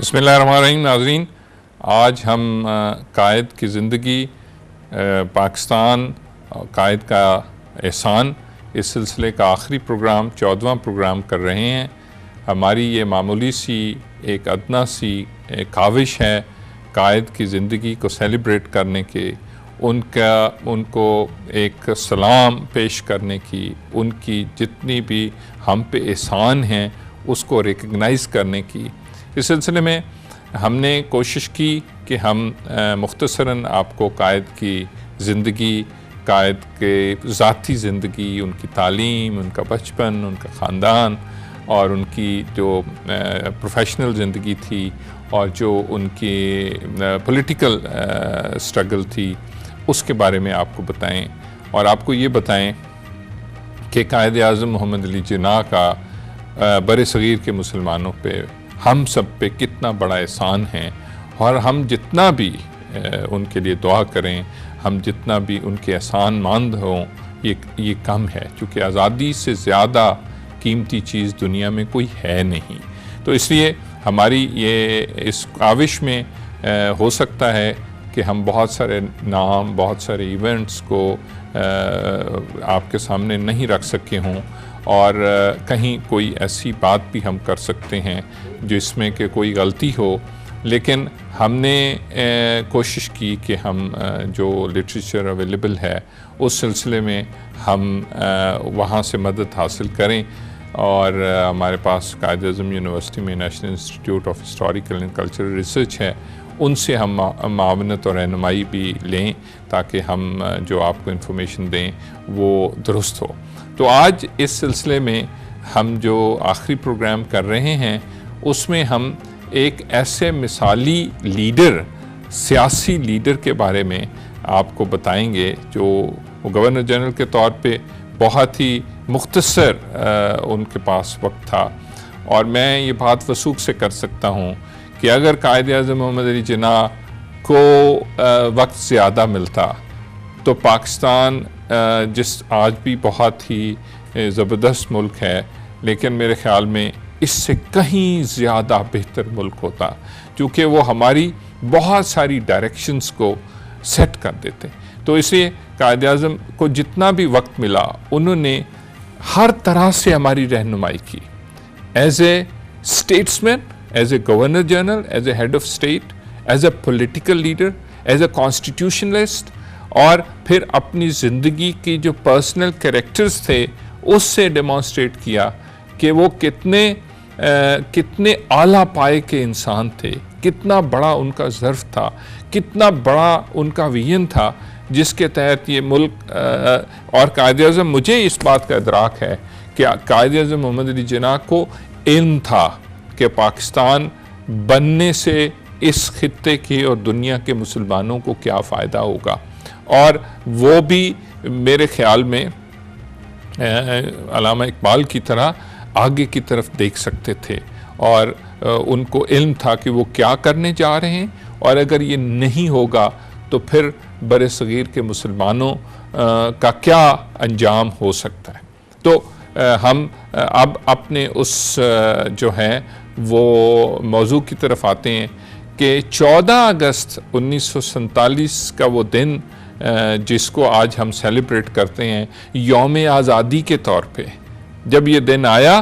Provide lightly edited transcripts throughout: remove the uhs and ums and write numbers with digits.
بسم اللہ الرحمن الرحیم. ناظرین، آج ہم قائد کی زندگی، پاکستان، قائد کا احسان، اس سلسلے کا آخری پروگرام 14واں پروگرام کر رہے ہیں. ہماری یہ معمولی سی ایک ادنا سی کاوش ہے قائد کی زندگی کو سیلیبریٹ کرنے کے، ان کو ایک سلام پیش کرنے کی، ان کی جتنی بھی ہم پہ احسان ہیں اس کو ریکگنائز کرنے کی. اس سلسلے میں ہم نے کوشش کی کہ ہم مختصراً آپ کو قائد کی زندگی، قائد کے ذاتی زندگی، ان کی تعلیم، ان کا بچپن، ان کا خاندان اور ان کی جو پروفیشنل زندگی تھی اور جو ان کی پولیٹیکل سٹرگل تھی اس کے بارے میں آپ کو بتائیں، اور آپ کو یہ بتائیں کہ قائد اعظم محمد علی جناح کا بر صغیر کے مسلمانوں پہ، ہم سب پہ کتنا بڑا احسان ہے، اور ہم جتنا بھی ان کے لیے دعا کریں، ہم جتنا بھی ان کے احسان مند ہوں، یہ کم ہے، کیونکہ آزادی سے زیادہ قیمتی چیز دنیا میں کوئی ہے نہیں. تو اس لیے ہماری یہ اس کاوش میں ہو سکتا ہے کہ ہم بہت سارے نام، بہت سارے ایونٹس کو آپ کے سامنے نہیں رکھ سکے ہوں، اور کہیں کوئی ایسی بات بھی ہم کر سکتے ہیں جس میں کہ کوئی غلطی ہو. لیکن ہم نے کوشش کی کہ ہم جو لٹریچر اویلیبل ہے اس سلسلے میں ہم وہاں سے مدد حاصل کریں، اور ہمارے پاس قائد اعظم یونیورسٹی میں national institute of historical and cultural research ہے، ان سے ہم معاونت اور رہنمائی بھی لیں تاکہ ہم جو آپ کو انفارمیشن دیں وہ درست ہو. تو آج اس سلسلے میں ہم جو آخری پروگرام کر رہے ہیں اس میں ہم ایک ایسے مثالی لیڈر، سیاسی لیڈر کے بارے میں آپ کو بتائیں گے جو گورنر جنرل کے طور پہ بہت ہی مختصر ان کے پاس وقت تھا، اور میں یہ بات وثوق سے کر سکتا ہوں کہ اگر قائد اعظم محمد علی جناح کو وقت زیادہ ملتا تو پاکستان جس آج بھی بہت ہی زبردست ملک ہے، لیکن میرے خیال میں اس سے کہیں زیادہ بہتر ملک ہوتا، کیونکہ وہ ہماری بہت ساری ڈائریکشنز کو سیٹ کر دیتے. تو اس لیے قائد اعظم کو جتنا بھی وقت ملا انہوں نے ہر طرح سے ہماری رہنمائی کی، as a statesman, as a governor general, as a head of state, as a political leader, as a constitutionalist, اور پھر اپنی زندگی کی جو پرسنل کریکٹرز تھے اس سے ڈیمانسٹریٹ کیا کہ وہ کتنے اعلیٰ پائے کے انسان تھے، کتنا بڑا ان کا ظرف تھا، کتنا بڑا ان کا ویژن تھا جس کے تحت یہ ملک. اور قائد اعظم، مجھے اس بات کا ادراک ہے کہ قائد اعظم محمد علی جناح کو علم تھا کہ پاکستان بننے سے اس خطے کے اور دنیا کے مسلمانوں کو کیا فائدہ ہوگا، اور وہ بھی میرے خیال میں علامہ اقبال کی طرح آگے کی طرف دیکھ سکتے تھے، اور ان کو علم تھا کہ وہ کیا کرنے جا رہے ہیں، اور اگر یہ نہیں ہوگا تو پھر بر صغیر کے مسلمانوں کا کیا انجام ہو سکتا ہے. تو ہم اب اپنے اس جو ہے وہ موضوع کی طرف آتے ہیں کہ 14 اگست 1947 کا وہ دن جس کو آج ہم سیلیبریٹ کرتے ہیں یوم آزادی کے طور پہ، جب یہ دن آیا،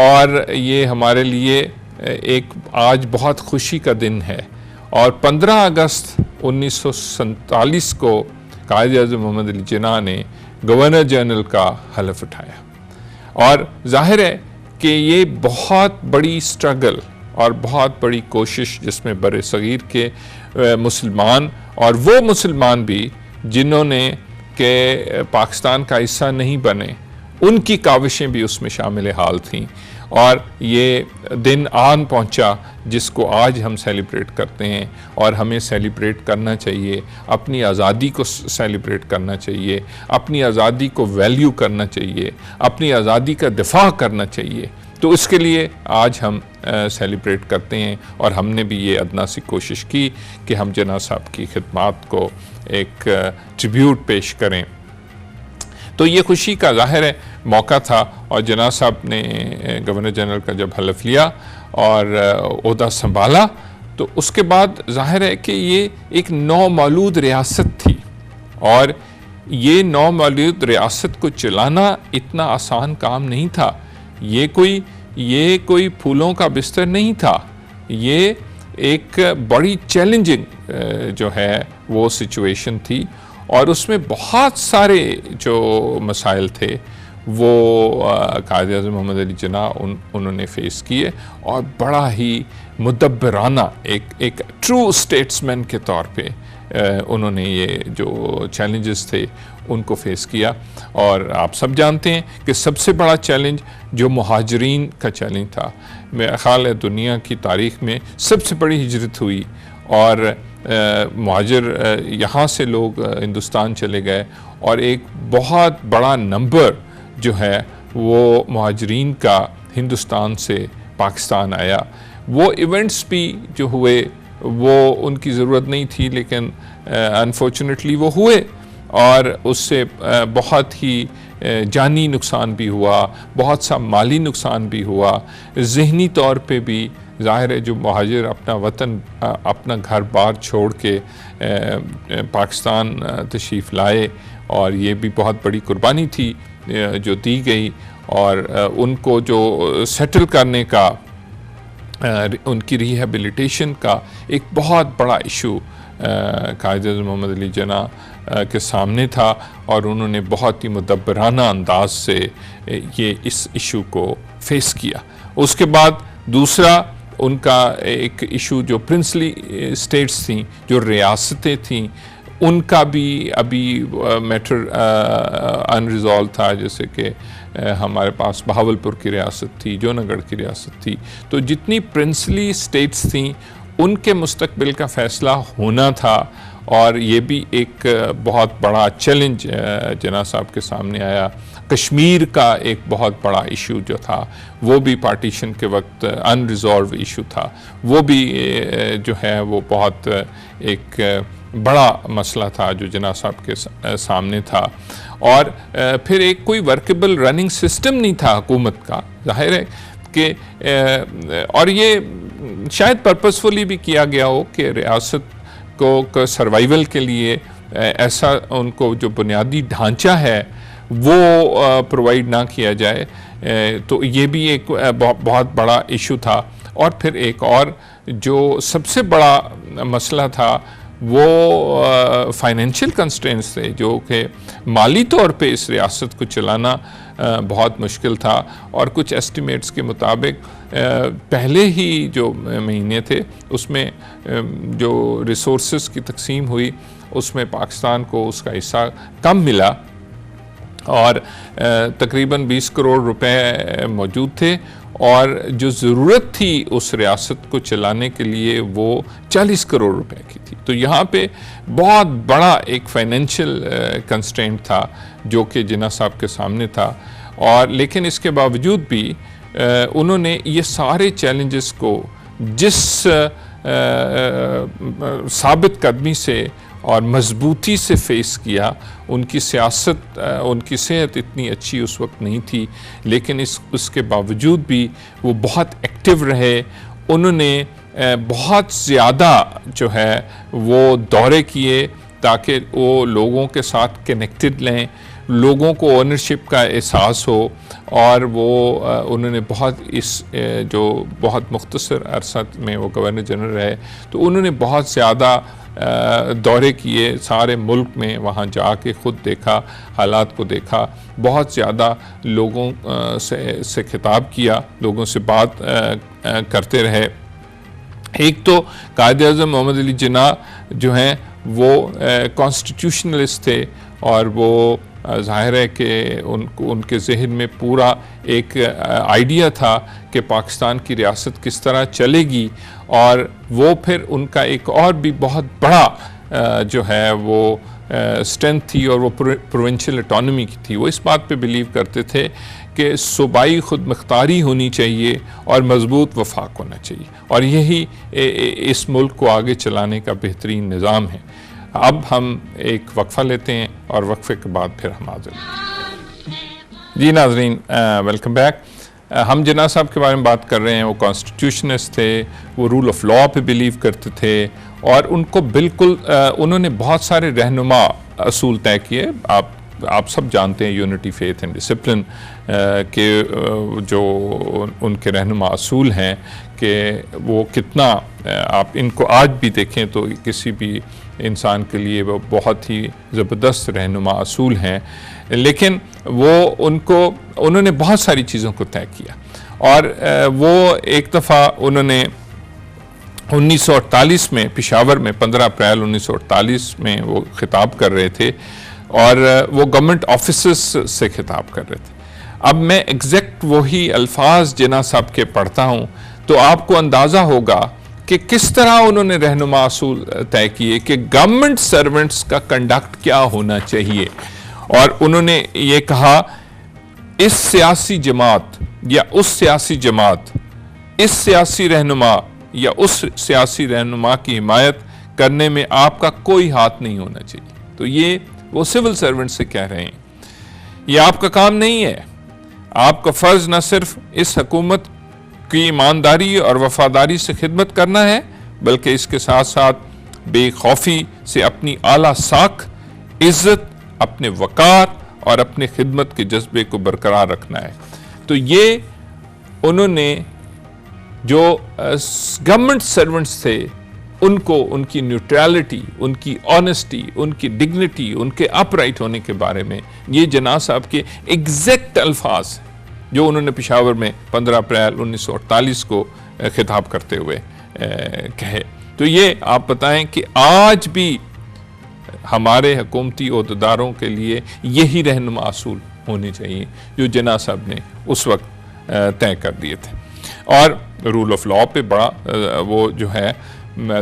اور یہ ہمارے لیے ایک آج بہت خوشی کا دن ہے، اور 15 اگست 1947 کو قائد اعظم محمد علی جناح نے گورنر جنرل کا حلف اٹھایا. اور ظاہر ہے کہ یہ بہت بڑی سٹرگل اور بہت بڑی کوشش جس میں بر صغیر کے مسلمان، اور وہ مسلمان بھی جنہوں نے کہ پاکستان کا حصہ نہیں بنے، ان کی کاوشیں بھی اس میں شامل حال تھیں، اور یہ دن آن پہنچا جس کو آج ہم سیلیبریٹ کرتے ہیں. اور ہمیں سیلیبریٹ کرنا چاہیے، اپنی آزادی کو سیلیبریٹ کرنا چاہیے، اپنی آزادی کو ویلیو کرنا چاہیے، اپنی آزادی کا دفاع کرنا چاہیے. تو اس کے لیے آج ہم سیلیبریٹ کرتے ہیں، اور ہم نے بھی یہ ادنا سی کوشش کی کہ ہم جناح صاحب کی خدمات کو ایک ٹریبیوٹ پیش کریں. تو یہ خوشی کا ظاہر ہے موقع تھا، اور جناح صاحب نے گورنر جنرل کا جب حلف لیا اور عہدہ سنبھالا تو اس کے بعد ظاہر ہے کہ یہ ایک نومولود ریاست تھی، اور یہ نومولود ریاست کو چلانا اتنا آسان کام نہیں تھا. یہ کوئی پھولوں کا بستر نہیں تھا. یہ ایک بڑی چیلنجنگ جو ہے وہ سچویشن تھی، اور اس میں بہت سارے جو مسائل تھے وہ قائد اعظم محمد علی جناح انہوں نے فیس کیے، اور بڑا ہی مدبرانہ ایک ٹرو اسٹیٹسمین کے طور پہ انہوں نے یہ جو چیلنجز تھے ان کو فیس کیا. اور آپ سب جانتے ہیں کہ سب سے بڑا چیلنج جو مہاجرین کا چیلنج تھا، میرا خیال ہے دنیا کی تاریخ میں سب سے بڑی ہجرت ہوئی، اور مہاجر یہاں سے لوگ ہندوستان چلے گئے، اور ایک بہت بڑا نمبر جو ہے وہ مہاجرین کا ہندوستان سے پاکستان آیا. وہ ایونٹس بھی جو ہوئے وہ ان کی ضرورت نہیں تھی، لیکن انفارچونیٹلی وہ ہوئے، اور اس سے بہت ہی جانی نقصان بھی ہوا، بہت سا مالی نقصان بھی ہوا، ذہنی طور پہ بھی. ظاہر ہے جو مہاجر اپنا وطن، اپنا گھر بار چھوڑ کے پاکستان تشریف لائے، اور یہ بھی بہت بڑی قربانی تھی جو دی گئی، اور ان کو جو سیٹل کرنے کا، ان کی ریہیبلیٹیشن کا ایک بہت بڑا ایشو قائد اعظم محمد علی جناح کے سامنے تھا، اور انہوں نے بہت ہی مدبرانہ انداز سے یہ اس ایشو کو فیس کیا. اس کے بعد دوسرا ان کا ایک ایشو جو پرنسلی اسٹیٹس تھیں، جو ریاستیں تھیں، ان کا بھی ابھی میٹر انریزالو تھا. جیسے کہ ہمارے پاس بہاولپور کی ریاست تھی، جونا گڑھ کی ریاست تھی. تو جتنی پرنسلی اسٹیٹس تھیں ان کے مستقبل کا فیصلہ ہونا تھا، اور یہ بھی ایک بہت بڑا چیلنج جناح صاحب کے سامنے آیا. کشمیر کا ایک بہت بڑا ایشو جو تھا وہ بھی پارٹیشن کے وقت انریزالو ایشو تھا، وہ بھی جو ہے وہ بہت ایک بڑا مسئلہ تھا جو جناح صاحب کے سامنے تھا. اور پھر ایک کوئی ورکیبل رننگ سسٹم نہیں تھا حکومت کا. ظاہر ہے کہ اور یہ شاید پرپسفلی بھی کیا گیا ہو کہ ریاست کو سروائیول کے لیے ایسا ان کو جو بنیادی ڈھانچہ ہے وہ پرووائڈ نہ کیا جائے. تو یہ بھی ایک بہت بڑا ایشو تھا. اور پھر ایک اور جو سب سے بڑا مسئلہ تھا وہ فائنینشیل کنسٹرینٹس تھے، جو کہ مالی طور پہ اس ریاست کو چلانا بہت مشکل تھا. اور کچھ ایسٹیمیٹس کے مطابق پہلے ہی جو مہینے تھے اس میں جو ریسورسز کی تقسیم ہوئی اس میں پاکستان کو اس کا حصہ کم ملا، اور تقریباً 20 کروڑ روپے موجود تھے، اور جو ضرورت تھی اس ریاست کو چلانے کے لیے وہ 40 کروڑ روپے کی تھی. تو یہاں پہ بہت بڑا ایک فائنینشیل کنسٹرینٹ تھا جو کہ جناح صاحب کے سامنے تھا. اور لیکن اس کے باوجود بھی انہوں نے یہ سارے چیلنجز کو جس ثابت قدمی سے اور مضبوطی سے فیس کیا. ان کی سیاست، ان کی صحت اتنی اچھی اس وقت نہیں تھی، لیکن اس کے باوجود بھی وہ بہت ایکٹیو رہے. انہوں نے بہت زیادہ جو ہے وہ دورے کیے تاکہ وہ لوگوں کے ساتھ کنیکٹڈ لیں، لوگوں کو اونرشپ کا احساس ہو. اور وہ انہوں نے جو بہت مختصر عرصہ میں وہ گورنر جنرل رہے تو انہوں نے بہت زیادہ دورے کیے سارے ملک میں، وہاں جا کے خود دیکھا، حالات کو دیکھا، بہت زیادہ لوگوں سے خطاب کیا، لوگوں سے بات کرتے رہے. ایک تو قائد اعظم محمد علی جناح جو ہیں وہ کانسٹیٹیوشنلسٹ تھے، اور وہ ظاہر ہے کہ ان کے ذہن میں پورا ایک آئیڈیا تھا کہ پاکستان کی ریاست کس طرح چلے گی. اور وہ پھر ان کا ایک اور بھی بہت بڑا جو ہے وہ اسٹرینتھ تھی، اور وہ پروونشل اٹانومی کی تھی. وہ اس بات پہ بلیو کرتے تھے کہ صوبائی خود مختاری ہونی چاہیے اور مضبوط وفاق ہونا چاہیے، اور یہی اس ملک کو آگے چلانے کا بہترین نظام ہے. اب ہم ایک وقفہ لیتے ہیں اور وقفے کے بعد پھر ہم حاضر ہیں. جی ناظرین، ویلکم بیک. ہم جناح صاحب کے بارے میں بات کر رہے ہیں، وہ کانسٹیٹیوشنسٹ تھے، وہ رول آف لاء پہ بلیو کرتے تھے، اور ان کو بالکل انہوں نے بہت سارے رہنما اصول طے کیے. آپ سب جانتے ہیں یونٹی فیتھ اینڈ ڈسپلن کے جو ان کے رہنما اصول ہیں کہ وہ کتنا، آپ ان کو آج بھی دیکھیں تو کسی بھی انسان کے لیے وہ بہت ہی زبردست رہنما اصول ہیں. لیکن وہ انہوں نے بہت ساری چیزوں کو طے کیا، اور وہ ایک دفعہ انہوں نے 1948 میں پشاور میں 15 اپریل 1948 میں وہ خطاب کر رہے تھے، اور وہ گورنمنٹ آفیسز سے خطاب کر رہے تھے. اب میں ایگزیکٹ وہی الفاظ جناح صاحب کے پڑھتا ہوں تو آپ کو اندازہ ہوگا کہ کس طرح انہوں نے رہنما اصول طے کیے کہ گورنمنٹ سرونٹس کا کنڈکٹ کیا ہونا چاہیے. اور انہوں نے یہ کہا، اس سیاسی جماعت یا اس سیاسی جماعت، اس سیاسی رہنما یا اس سیاسی رہنما کی حمایت کرنے میں آپ کا کوئی ہاتھ نہیں ہونا چاہیے. تو یہ وہ سول سرونٹ سے کہہ رہے ہیں، یہ آپ کا کام نہیں ہے. آپ کا فرض نہ صرف اس حکومت کی ایمانداری اور وفاداری سے خدمت کرنا ہے، بلکہ اس کے ساتھ ساتھ بے خوفی سے اپنی اعلیٰ ساکھ، عزت، اپنے وقار اور اپنے خدمت کے جذبے کو برقرار رکھنا ہے. تو یہ انہوں نے جو گورنمنٹ سرونٹس تھے ان کو ان کی نیوٹرلٹی، ان کی آنیسٹی، ان کی ڈگنیٹی، ان کے اپ رائٹ ہونے کے بارے میں یہ جناح صاحب کے ایگزیکٹ الفاظ جو انہوں نے پشاور میں 15 اپریل 1948 کو خطاب کرتے ہوئے کہے. تو یہ آپ بتائیں کہ آج بھی ہمارے حکومتی عہدیداروں کے لیے یہی رہنما اصول ہونے چاہیے جو جناح صاحب نے اس وقت طے کر دیے تھے. اور رول آف لاء پہ بڑا وہ جو ہے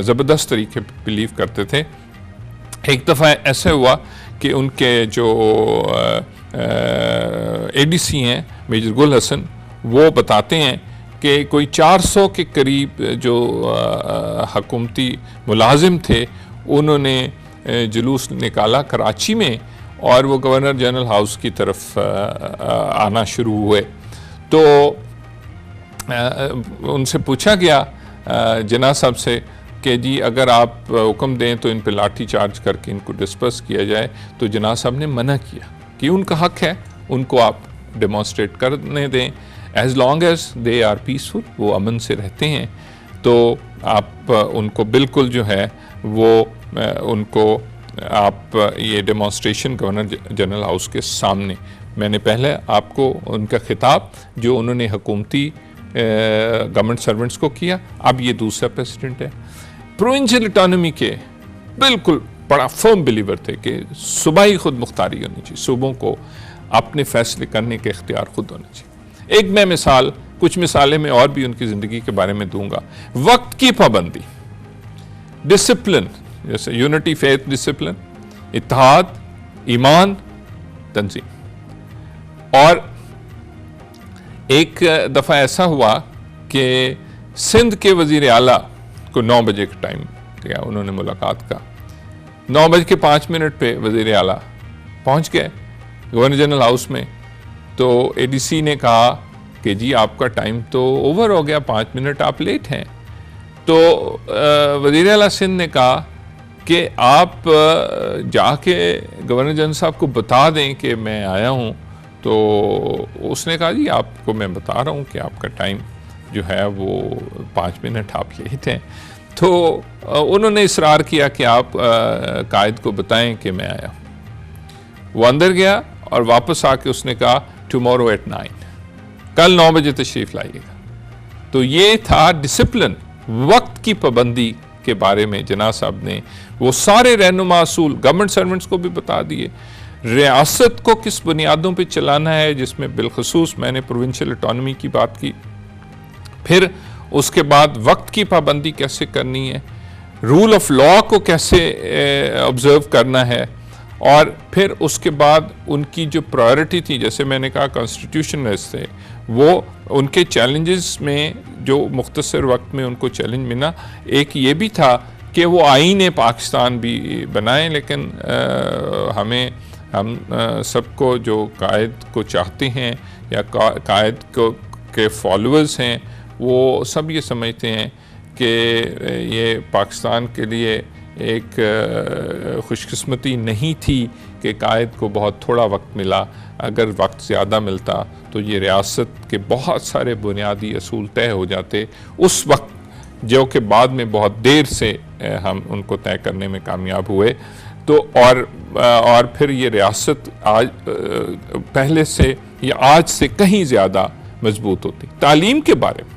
زبردست طریقے پہ بلیو کرتے تھے. ایک دفعہ ایسا ہوا کہ ان کے جو اے ڈی سی ہیں میجر گل حسن، وہ بتاتے ہیں کہ کوئی 400 کے قریب جو حکومتی ملازم تھے انہوں نے جلوس نکالا کراچی میں، اور وہ گورنر جنرل ہاؤس کی طرف آنا شروع ہوئے. تو ان سے پوچھا گیا جناح صاحب سے کہ جی اگر آپ حکم دیں تو ان پہ لاٹھی چارج کر کے ان کو ڈسپرس کیا جائے. تو جناح صاحب نے منع کیا کہ ان کا حق ہے، ان کو آپ ڈیمانسٹریٹ کرنے دیں، as long as they are peaceful, وہ امن سے رہتے ہیں. تو آپ ان کو بالکل جو ہے وہ ان کو آپ یہ ڈیمانسٹریشن گورنر جنرل ہاؤس کے سامنے، میں نے پہلے آپ کو ان کا خطاب جو انہوں نے حکومتی گورنمنٹ سرونٹس کو کیا، اب یہ دوسرا پریسیڈنٹ ہے. پروونشل اٹانومی کے بالکل بڑا فرم بلیور تھے کہ صوبائی خود مختاری ہونی چاہیے، صوبوں کو اپنے فیصلے کرنے کے اختیار خود ہونا چاہیے. ایک میں مثال، کچھ مثالیں میں اور بھی ان کی زندگی کے بارے میں دوں گا. وقت کی پابندی، ڈسپلن، جیسے یونٹی فیتھ ڈسپلن، اتحاد، ایمان، تنظیم. اور ایک دفعہ ایسا ہوا کہ سندھ کے وزیر اعلیٰ کو 9 بجے کا ٹائم دیا انہوں نے ملاقات کا. 9:05 پہ وزیر اعلیٰ پہنچ گئے گورنر جنرل ہاؤس میں. تو اے ڈی سی نے کہا کہ جی آپ کا ٹائم تو اوور ہو گیا، 5 منٹ آپ لیٹ ہیں. تو وزیر اعلیٰ سندھ نے کہا کہ آپ جا کے گورنر جنرل صاحب کو بتا دیں کہ میں آیا ہوں. تو اس نے کہا جی آپ کو میں بتا رہا ہوں کہ آپ کا ٹائم جو ہے وہ 5 منٹ آپ لیٹ ہیں. تو انہوں نے اصرار کیا کہ آپ قائد کو بتائیں کہ میں آیا ہوں. وہ اندر گیا اور واپس آ کے اس نے کہا ٹمورو ایٹ 9، کل 9 بجے تشریف لائیے گا. تو یہ تھا ڈسپلن، وقت کی پابندی کے بارے میں جناح صاحب نے وہ سارے رہنما اصول گورنمنٹ سرونٹس کو بھی بتا دیے. ریاست کو کس بنیادوں پہ چلانا ہے، جس میں بالخصوص میں نے پروونشل اٹانومی کی بات کی. پھر اس کے بعد وقت کی پابندی کیسے کرنی ہے، رول آف لاء کو کیسے آبزرو کرنا ہے، اور پھر اس کے بعد ان کی جو پرائیورٹی تھی، جیسے میں نے کہا کانسٹیٹیوشنلسٹ تھے، وہ ان کے چیلنجز میں جو مختصر وقت میں ان کو چیلنج ملا، ایک یہ بھی تھا کہ وہ آئین پاکستان بھی بنائیں. لیکن ہم سب کو جو قائد کو چاہتے ہیں یا قائد کے فالوورز ہیں وہ سب یہ سمجھتے ہیں کہ یہ پاکستان کے لیے ایک خوش قسمتی نہیں تھی کہ قائد کو بہت تھوڑا وقت ملا. اگر وقت زیادہ ملتا تو یہ ریاست کے بہت سارے بنیادی اصول طے ہو جاتے اس وقت، جو کہ بعد میں بہت دیر سے ہم ان کو طے کرنے میں کامیاب ہوئے. تو اور پھر یہ ریاست آج پہلے سے یا آج سے کہیں زیادہ مضبوط ہوتی. تعلیم کے بارے میں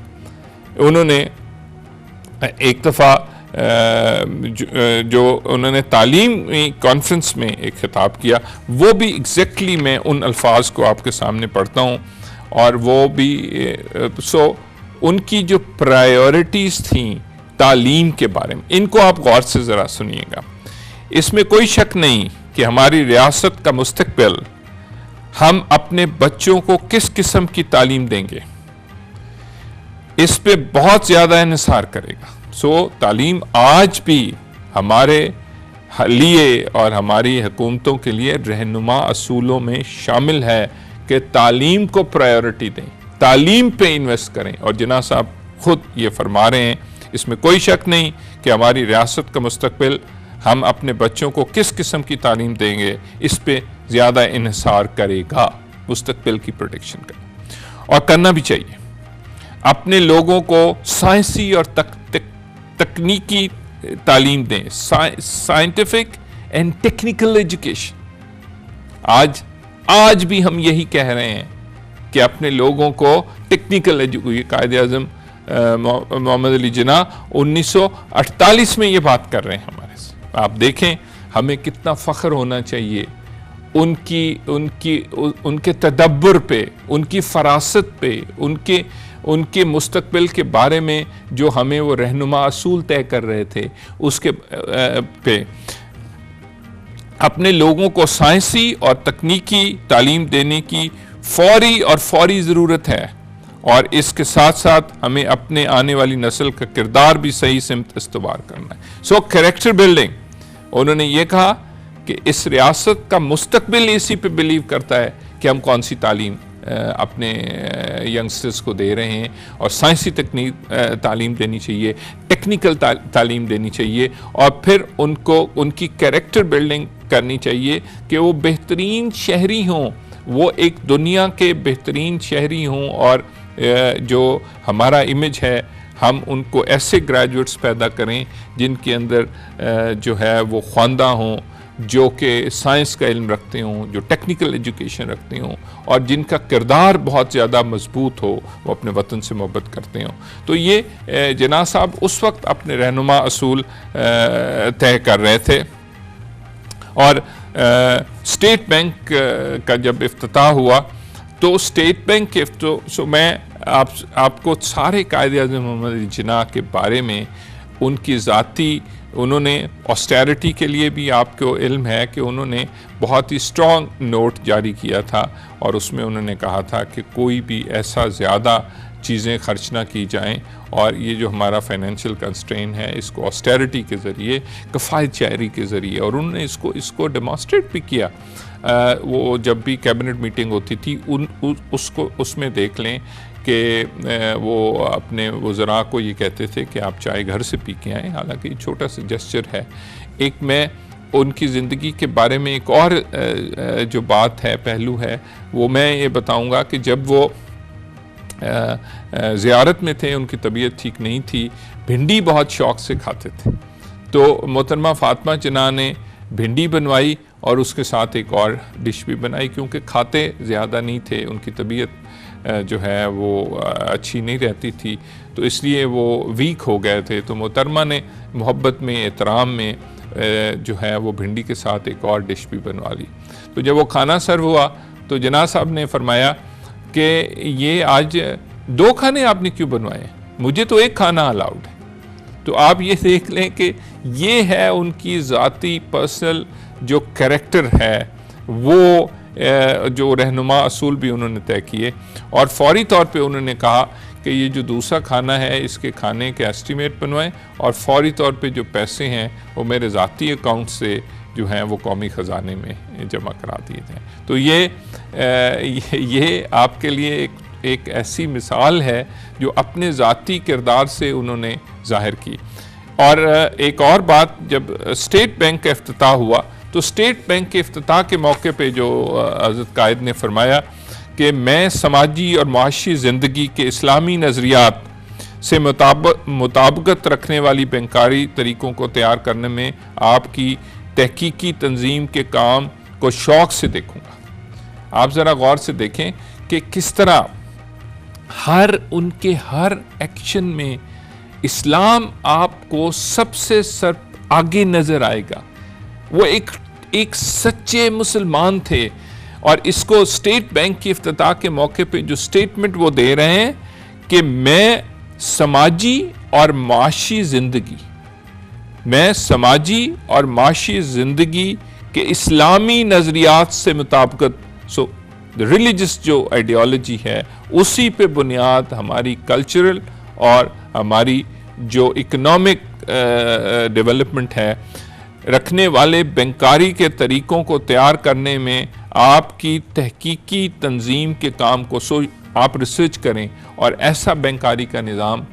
انہوں نے ایک دفعہ جو انہوں نے تعلیمی کانفرنس میں ایک خطاب کیا، وہ بھی ایگزیکٹلی میں ان الفاظ کو آپ کے سامنے پڑھتا ہوں، اور وہ بھی ان کی جو پرائیورٹیز تھیں تعلیم کے بارے میں، ان کو آپ غور سے ذرا سنیے گا. اس میں کوئی شک نہیں کہ ہماری ریاست کا مستقبل ہم اپنے بچوں کو کس قسم کی تعلیم دیں گے اس پہ بہت زیادہ انحصار کرے گا. تعلیم آج بھی ہمارے لیے اور ہماری حکومتوں کے لیے رہنما اصولوں میں شامل ہے کہ تعلیم کو پرائیورٹی دیں، تعلیم پہ انویسٹ کریں. اور جناح صاحب خود یہ فرما رہے ہیں، اس میں کوئی شک نہیں کہ ہماری ریاست کا مستقبل ہم اپنے بچوں کو کس قسم کی تعلیم دیں گے اس پہ زیادہ انحصار کرے گا. مستقبل کی پروٹیکشن کا، اور کرنا بھی چاہیے. اپنے لوگوں کو سائنسی اور تکنیکی تعلیم دیں، سائنٹیفک اینڈ ٹیکنیکل ایجوکیشن. آج بھی ہم یہی کہہ رہے ہیں کہ اپنے لوگوں کو ٹیکنیکل ایجوکیشن. قائد اعظم محمد علی جناح 1948 میں یہ بات کر رہے ہیں ہمارے سے. آپ دیکھیں ہمیں کتنا فخر ہونا چاہیے ان کے تدبر پہ، ان کی فراست پہ، ان کے مستقبل کے بارے میں جو ہمیں وہ رہنما اصول طے کر رہے تھے اس کے پہ. اپنے لوگوں کو سائنسی اور تکنیکی تعلیم دینے کی فوری ضرورت ہے، اور اس کے ساتھ ساتھ ہمیں اپنے آنے والی نسل کا کردار بھی صحیح سمت استوار کرنا ہے. کریکٹر بلڈنگ، انہوں نے یہ کہا کہ اس ریاست کا مستقبل اسی پہ بلیو کرتا ہے کہ ہم کون سی تعلیم اپنے ینگسٹرز کو دے رہے ہیں، اور سائنسی تعلیم دینی چاہیے، ٹیکنیکل تعلیم دینی چاہیے، اور پھر ان کی کریکٹر بلڈنگ کرنی چاہیے کہ وہ بہترین شہری ہوں، وہ ایک دنیا کے بہترین شہری ہوں. اور جو ہمارا امیج ہے، ہم ان کو ایسے گریجویٹس پیدا کریں جن کے اندر جو ہے وہ خواندہ ہوں، جو کہ سائنس کا علم رکھتے ہوں، جو ٹیکنیکل ایجوکیشن رکھتے ہوں، اور جن کا کردار بہت زیادہ مضبوط ہو، وہ اپنے وطن سے محبت کرتے ہوں. تو یہ جناح صاحب اس وقت اپنے رہنما اصول طے کر رہے تھے. اور اسٹیٹ بینک کا جب افتتاح ہوا تو اسٹیٹ بینک کے میں آپ کو سارے قائد اعظم محمد علی جناح کے بارے میں ان کی ذاتی، انہوں نے آسٹیرٹی کے لیے بھی آپ کو علم ہے کہ انہوں نے بہت ہی اسٹرانگ نوٹ جاری کیا تھا، اور اس میں انہوں نے کہا تھا کہ کوئی بھی ایسا زیادہ چیزیں خرچ نہ کی جائیں، اور یہ جو ہمارا فائنینشیل کنسٹرین ہے اس کو آسٹیرٹی کے ذریعے، کفایت جاری کے ذریعے، اور انہوں نے اس کو ڈیمانسٹریٹ بھی کیا. وہ جب بھی کیبنٹ میٹنگ ہوتی تھی اس میں دیکھ لیں کہ وہ اپنے وزراء کو یہ کہتے تھے کہ آپ چائے گھر سے پی کے آئیں. حالانکہ یہ چھوٹا سا جسچر ہے. ایک میں ان کی زندگی کے بارے میں ایک اور جو بات ہے، پہلو ہے، وہ میں یہ بتاؤں گا کہ جب وہ زیارت میں تھے، ان کی طبیعت ٹھیک نہیں تھی، بھنڈی بہت شوق سے کھاتے تھے. تو محترمہ فاطمہ جناح نے بھنڈی بنوائی اور اس کے ساتھ ایک اور ڈش بھی بنائی، کیونکہ کھاتے زیادہ نہیں تھے، ان کی طبیعت جو ہے وہ اچھی نہیں رہتی تھی، تو اس لیے وہ ویک ہو گئے تھے. تو محترمہ نے محبت میں، احترام میں جو ہے وہ بھنڈی کے ساتھ ایک اور ڈش بھی بنوا لی. تو جب وہ کھانا سرو ہوا تو جناح صاحب نے فرمایا کہ یہ آج 2 کھانے آپ نے کیوں بنوائے؟ مجھے تو ایک کھانا الاؤڈ ہے. تو آپ یہ دیکھ لیں کہ یہ ہے ان کی ذاتی پرسنل جو کریکٹر ہے، وہ جو رہنما اصول بھی انہوں نے طے کیے. اور فوری طور پہ انہوں نے کہا کہ یہ جو دوسرا کھانا ہے اس کے کھانے کے ایسٹیمیٹ بنوائیں، اور فوری طور پہ جو پیسے ہیں وہ میرے ذاتی اکاؤنٹ سے جو ہیں وہ قومی خزانے میں جمع کرا دیے جائیں. تو یہ آپ کے لیے ایک ایک ایسی مثال ہے جو اپنے ذاتی کردار سے انہوں نے ظاہر کی۔ اور ایک اور بات، جب اسٹیٹ بینک کا افتتاح ہوا تو اسٹیٹ بینک کے افتتاح کے موقع پہ جو حضرت قائد نے فرمایا کہ میں سماجی اور معاشی زندگی کے اسلامی نظریات سے مطابقت رکھنے والی بینکاری طریقوں کو تیار کرنے میں آپ کی تحقیقی تنظیم کے کام کو شوق سے دیکھوں گا۔ آپ ذرا غور سے دیکھیں کہ کس طرح ان کے ہر ایکشن میں اسلام آپ کو سب سے آگے نظر آئے گا۔ وہ ایک سچے مسلمان تھے، اور اس کو اسٹیٹ بینک کی افتتاح کے موقع پہ جو سٹیٹمنٹ وہ دے رہے ہیں کہ میں سماجی اور معاشی زندگی کے اسلامی نظریات سے مطابقت، ریلیجس جو آئیڈیالوجی ہے اسی پہ بنیاد ہماری کلچرل اور ہماری جو اکنامک ڈیولپمنٹ ہے رکھنے والے بینکاری کے طریقوں کو تیار کرنے میں آپ کی تحقیقی تنظیم کے کام کو آپ ریسرچ کریں اور ایسا بینکاری کا نظام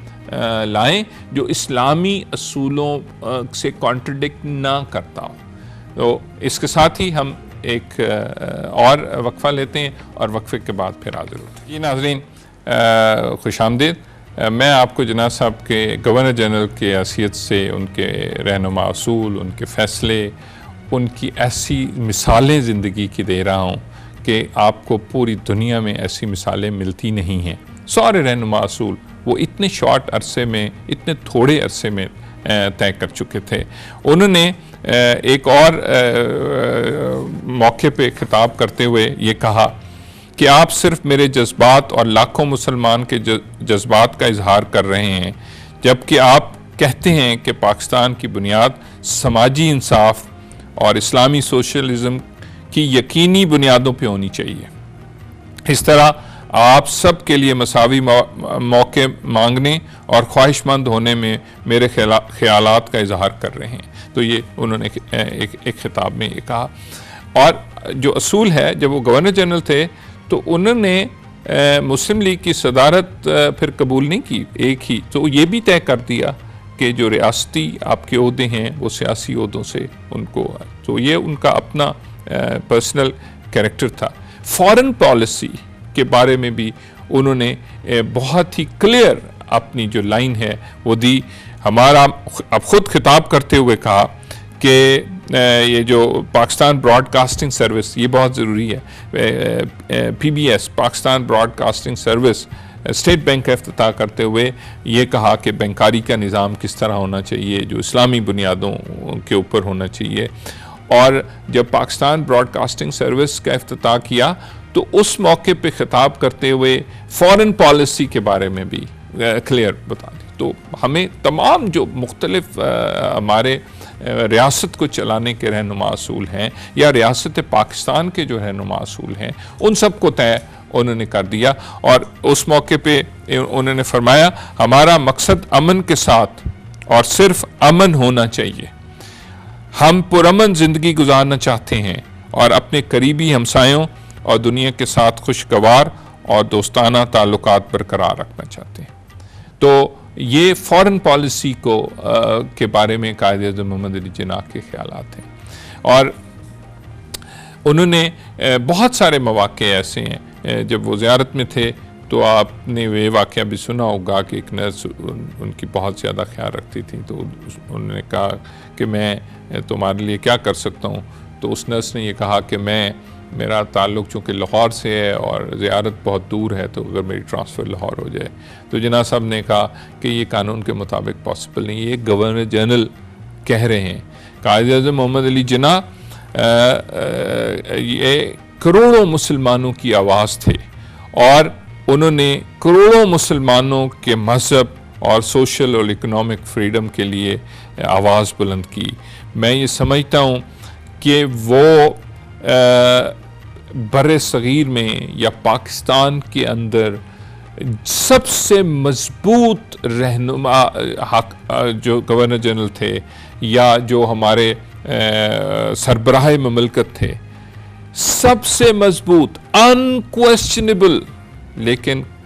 لائیں جو اسلامی اصولوں سے کانٹرڈکٹ نہ کرتا ہو۔ تو اس کے ساتھ ہی ہم ایک اور وقفہ لیتے ہیں اور وقفے کے بعد پھر حاضر ہوتے ہیں۔ جی ناظرین، خوش آمدید۔ میں آپ کو جناب صاحب کے گورنر جنرل کی حیثیت سے ان کے رہنما اصول، ان کے فیصلے، ان کی ایسی مثالیں زندگی کی دے رہا ہوں کہ آپ کو پوری دنیا میں ایسی مثالیں ملتی نہیں ہیں۔ سارے رہنما اصول وہ اتنے شارٹ عرصے میں، اتنے تھوڑے عرصے میں طے کر چکے تھے۔ انہوں نے ایک اور موقع پہ خطاب کرتے ہوئے یہ کہا کہ آپ صرف میرے جذبات اور لاکھوں مسلمان کے جذبات کا اظہار کر رہے ہیں، جبکہ آپ کہتے ہیں کہ پاکستان کی بنیاد سماجی انصاف اور اسلامی سوشلزم کی یقینی بنیادوں پہ ہونی چاہیے۔ اس طرح آپ سب کے لیے مساوی موقع مانگنے اور خواہش مند ہونے میں میرے خیالات کا اظہار کر رہے ہیں۔ تو یہ انہوں نے ایک خطاب میں یہ کہا۔ اور جو اصول ہے، جب وہ گورنر جنرل تھے تو انہوں نے مسلم لیگ کی صدارت پھر قبول نہیں کی ایک ہی، تو یہ بھی طے کر دیا کہ جو ریاستی آپ کے عہدے ہیں وہ سیاسی عہدوں سے ان کو، تو یہ ان کا اپنا پرسنل کریکٹر تھا۔ فارن پالیسی کے بارے میں بھی انہوں نے بہت ہی کلیئر اپنی جو لائن ہے وہ دی۔ ہمارا اب خود خطاب کرتے ہوئے کہا کہ یہ جو پاکستان براڈ کاسٹنگ سروس، یہ بہت ضروری ہے، P B S Pakistan broadcasting service, state bank کا افتتاح کرتے ہوئے یہ کہا کہ بینکاری کا نظام کس طرح ہونا چاہیے، جو اسلامی بنیادوں کے اوپر ہونا چاہیے۔ اور جب پاکستان براڈ کاسٹنگ سروس کا افتتاح کیا تو اس موقع پہ خطاب کرتے ہوئے فارن پالیسی کے بارے میں بھی کلیئر بتا دی۔ تو ہمیں تمام جو مختلف ہمارے ریاست کو چلانے کے رہنما اصول ہیں یا ریاست پاکستان کے جو رہنما اصول ہیں ان سب کو طے انہوں نے کر دیا۔ اور اس موقع پہ انہوں نے فرمایا ہمارا مقصد امن کے ساتھ اور صرف امن ہونا چاہیے۔ ہم پرامن زندگی گزارنا چاہتے ہیں اور اپنے قریبی ہمسایوں اور دنیا کے ساتھ خوشگوار اور دوستانہ تعلقات برقرار رکھنا چاہتے ہیں۔ تو یہ فارن پالیسی کے بارے میں قائد اعظم محمد علی جناح کے خیالات ہیں۔ اور انہوں نے بہت سارے مواقع ایسے ہیں، جب وہ زیارت میں تھے تو آپ نے یہ واقعہ بھی سنا ہوگا کہ ایک نرس ان کی بہت زیادہ خیال رکھتی تھی، تو انہوں نے کہا کہ میں تمہارے لیے کیا کر سکتا ہوں، تو اس نرس نے یہ کہا کہ میرا تعلق چونکہ لاہور سے ہے اور زیارت بہت دور ہے، تو اگر میری ٹرانسفر لاہور ہو جائے، تو جناح صاحب نے کہا کہ یہ قانون کے مطابق پاسبل نہیں، یہ گورنر جنرل کہہ رہے ہیں۔ قائد اعظم محمد علی جناح یہ کروڑوں مسلمانوں کی آواز تھے اور انہوں نے کروڑوں مسلمانوں کے مذہب اور سوشل اور اکنامک فریڈم کے لیے آواز بلند کی۔ میں یہ سمجھتا ہوں کہ وہ بر صغیر میں یا پاکستان کے اندر سب سے مضبوط رہنما جو گورنر جنرل تھے یا جو ہمارے سربراہ مملکت تھے، سب سے مضبوط، انکویسچنیبل، لیکن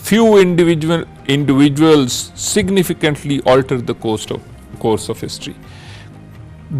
few individuals significantly alter the course of history।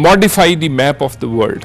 modify the map of the world,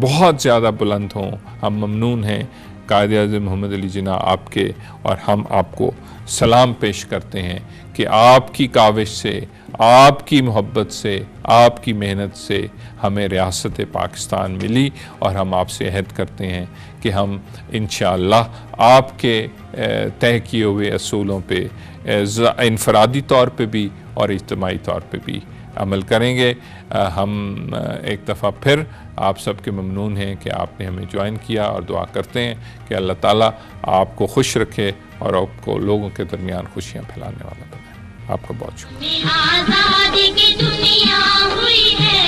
بہت زیادہ بلند ہوں۔ ہم ممنون ہیں قائد اعظم محمد علی جناح آپ کے، اور ہم آپ کو سلام پیش کرتے ہیں کہ آپ کی کاوش سے، آپ کی محبت سے، آپ کی محنت سے ہمیں ریاست پاکستان ملی، اور ہم آپ سے عہد کرتے ہیں کہ ہم انشاءاللہ آپ کے طے کیے ہوئے اصولوں پہ انفرادی طور پہ بھی اور اجتماعی طور پہ بھی عمل کریں گے۔ ہم ایک دفعہ پھر آپ سب کے ممنون ہیں کہ آپ نے ہمیں جوائن کیا، اور دعا کرتے ہیں کہ اللہ تعالیٰ آپ کو خوش رکھے اور آپ کو لوگوں کے درمیان خوشیاں پھیلانے والا بنائے۔ آپ کا بہت شکریہ۔ آزادی کی دنیا ہوئی ہے